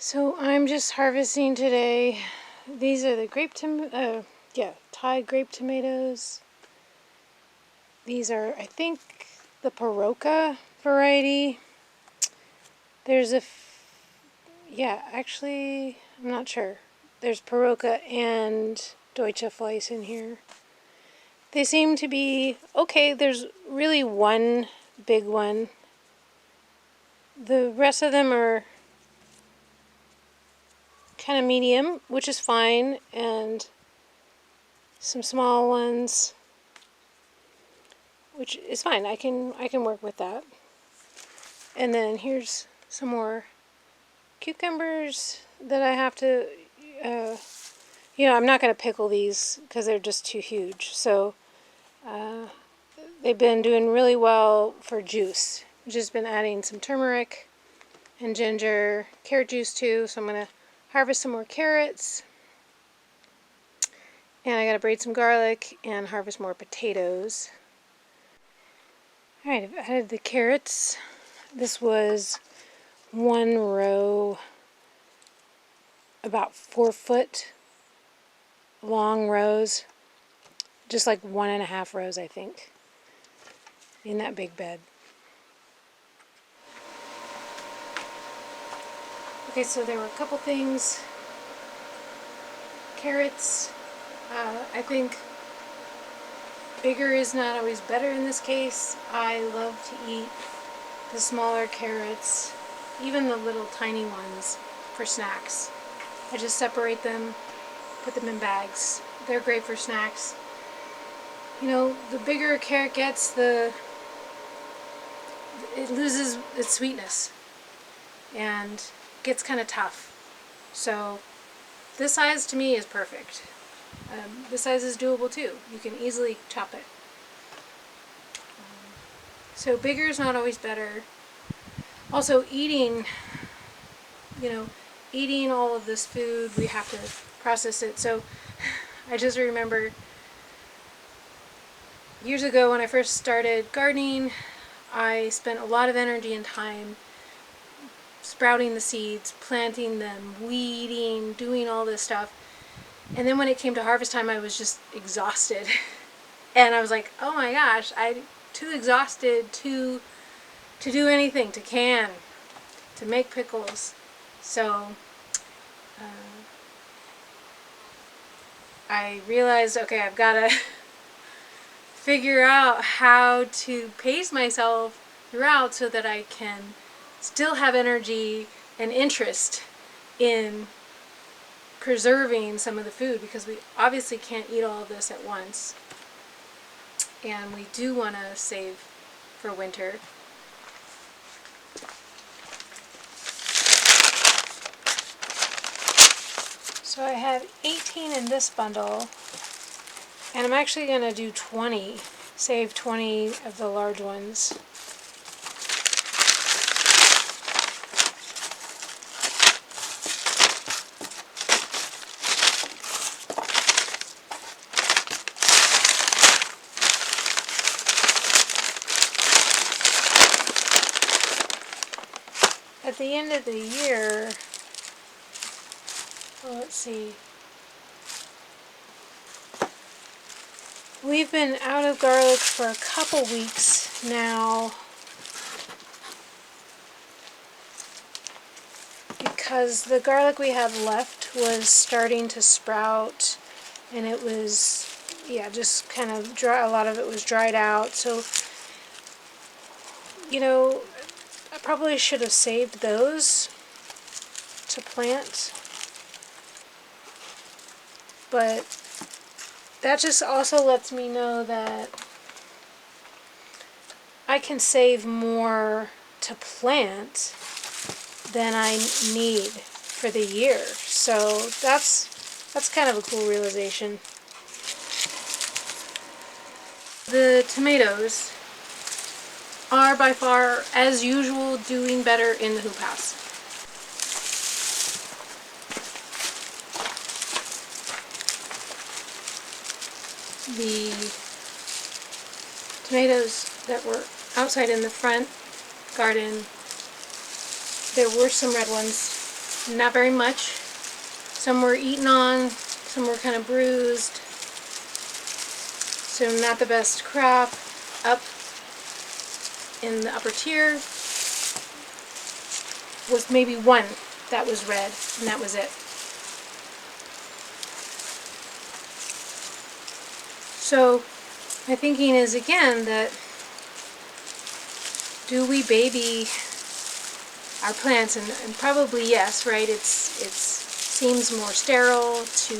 So I'm just harvesting today. These are the Thai grape tomatoes. These are, I think, the Paroka variety. There's actually, I'm not sure. There's Paroka and Deutsche Fleiss in here. They seem to be okay. There's really one big one. The rest of them are kind of medium, which is fine, and some small ones, which is fine. I can work with that. And then here's some more cucumbers that I have to, I'm not going to pickle these because they're just too huge. So they've been doing really well for juice. I've just been adding some turmeric and ginger, carrot juice too. So I'm going to harvest some more carrots. And I got to braid some garlic and harvest more potatoes. Alright, I've added the carrots. This was one row, about 4-foot long rows, just like 1.5 rows, I think, in that big bed. Okay, so there were a couple things. Carrots, I think bigger is not always better in this case. I love to eat the smaller carrots, even the little tiny ones, for snacks. I just separate them, put them in bags. They're great for snacks. You know, the bigger a carrot gets, it loses its sweetness and gets kind of tough. So this size to me is perfect. This size is doable too. You can easily chop it. So bigger is not always better. Also eating all of this food, we have to process it. So I just remember years ago when I first started gardening, I spent a lot of energy and time sprouting the seeds, planting them, weeding, doing all this stuff. And then when it came to harvest time, I was just exhausted. And I was like, oh my gosh, I'm too exhausted to do anything, to can, to make pickles. So I realized, okay, I've got to figure out how to pace myself throughout so that I can still have energy and interest in preserving some of the food, because we obviously can't eat all of this at once, and we do want to save for winter. So I have 18 in this bundle, and I'm actually going to do 20, save 20 of the large ones. At the end of the year, well, let's see, we've been out of garlic for a couple weeks now because the garlic we had left was starting to sprout, and it was, just kind of dry. A lot of it was dried out. So, I probably should have saved those to plant, but that just also lets me know that I can save more to plant than I need for the year. So that's kind of a cool realization. The tomatoes are by far, as usual, doing better in the hoop house. The tomatoes that were outside in the front garden, there were some red ones, not very much. Some were eaten on, some were kind of bruised. So not the best crop. Up in the upper tier was maybe one that was red, and that was it. So my thinking is again that do we baby our plants? And probably yes, right? It seems more sterile to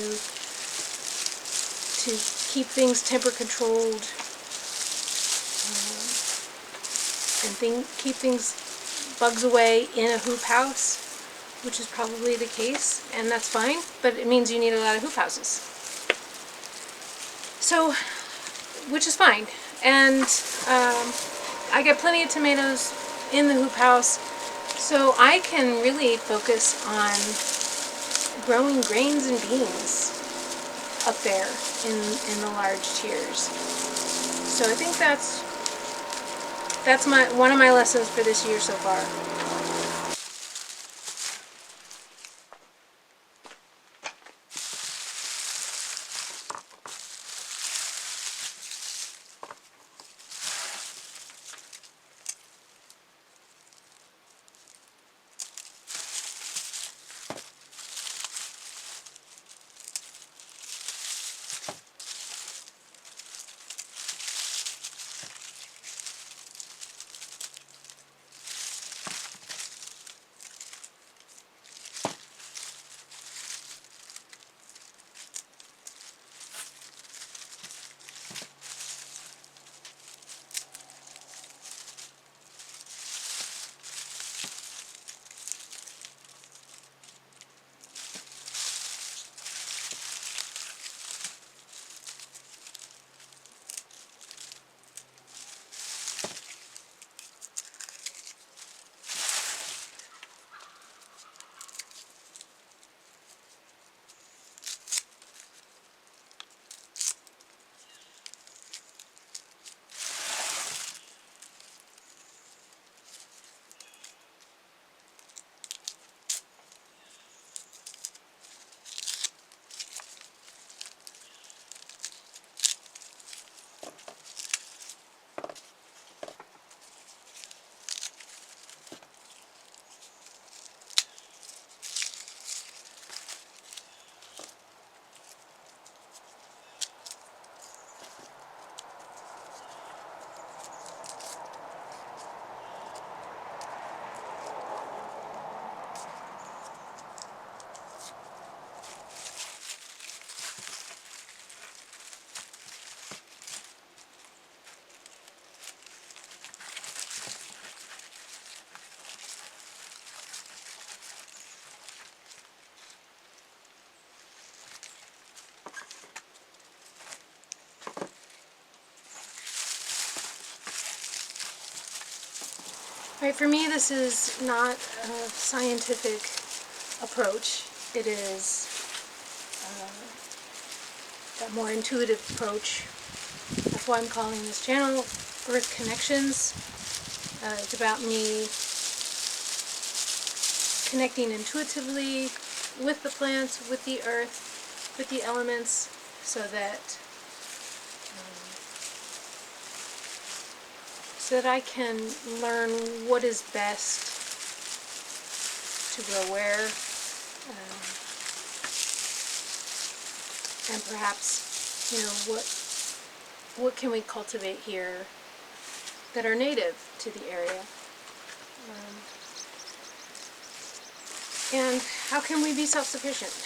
keep things temper controlled and keep things bugs away in a hoop house, which is probably the case, and that's fine, but it means you need a lot of hoop houses. So, which is fine. And I get plenty of tomatoes in the hoop house, so I can really focus on growing grains and beans up there in the large tiers. So I think that's one of my lessons for this year so far. Right, for me this is not a scientific approach. It is a more intuitive approach. That's why I'm calling this channel Earth Connections. It's about me connecting intuitively with the plants, with the earth, with the elements, so that I can learn what is best to grow where, and perhaps, what can we cultivate here that are native to the area, and how can we be self-sufficient?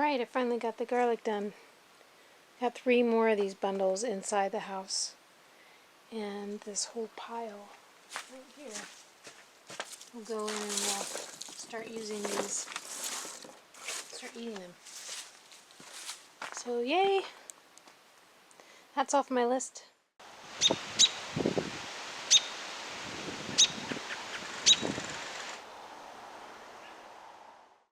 Alright, I finally got the garlic done. Got 3 more of these bundles inside the house. And this whole pile right here. We'll go in and we'll start using these. Start eating them. So yay! That's off my list.